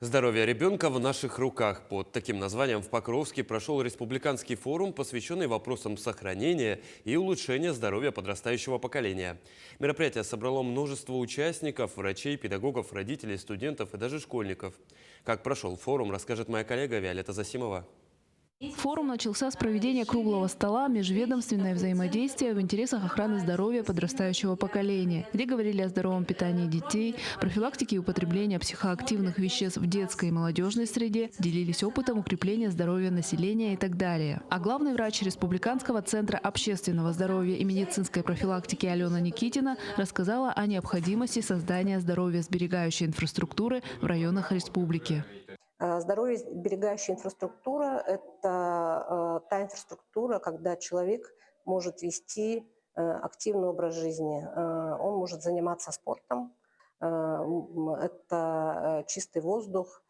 Здоровье ребенка в наших руках. Под таким названием в Покровске прошел республиканский форум, посвященный вопросам сохранения и улучшения здоровья подрастающего поколения. Мероприятие собрало множество участников, врачей, педагогов, родителей, студентов и даже школьников. Как прошел форум, расскажет моя коллега Виолетта Засимова. Форум начался с проведения круглого стола «Межведомственное взаимодействие в интересах охраны здоровья подрастающего поколения», где говорили о здоровом питании детей, профилактике употребления психоактивных веществ в детской и молодежной среде, делились опытом укрепления здоровья населения и так далее. А главный врач Республиканского центра общественного здоровья и медицинской профилактики Алена Никитина рассказала о необходимости создания здоровья-сберегающей инфраструктуры в районах республики. Здоровьесберегающая инфраструктура – это та инфраструктура, когда человек может вести активный образ жизни. Он может заниматься спортом. Это чистый воздух,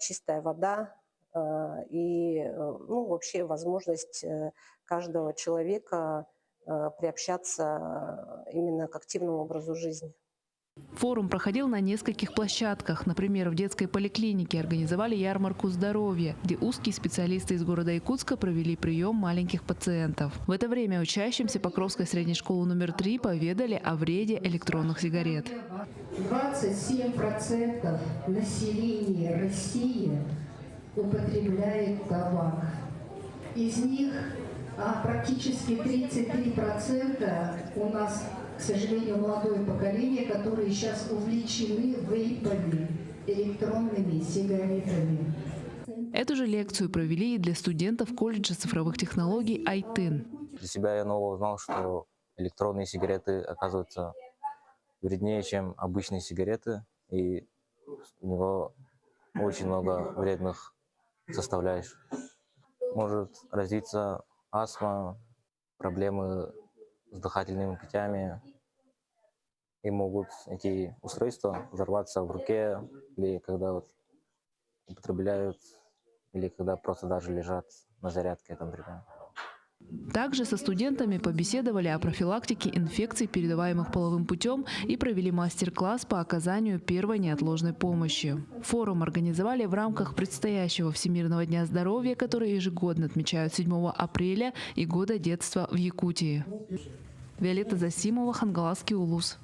чистая вода и вообще возможность каждого человека приобщаться именно к активному образу жизни. Форум проходил на нескольких площадках. Например, в детской поликлинике организовали ярмарку здоровья, где узкие специалисты из города Якутска провели прием маленьких пациентов. В это время учащимся Покровской средней школы номер 3 поведали о вреде электронных сигарет. 27% населения России употребляет табак. Из них практически 33% у нас, к сожалению, молодое поколение, которые сейчас увлечены вейпами, электронными сигаретами. Эту же лекцию провели и для студентов колледжа цифровых технологий Айтын. Для себя я нового узнал, что электронные сигареты оказываются вреднее, чем обычные сигареты, и у него очень много вредных составляющих. Может развиться астма, проблемы с дыхательными путями, и могут эти устройства взорваться в руке, или когда употребляют, или когда просто даже лежат на зарядке, например. Также со студентами побеседовали о профилактике инфекций, передаваемых половым путем, и провели мастер-класс по оказанию первой неотложной помощи. Форум организовали в рамках предстоящего Всемирного дня здоровья, который ежегодно отмечают 7 апреля, и Года детства в Якутии. Виолетта Засимова, Хангаласский улус.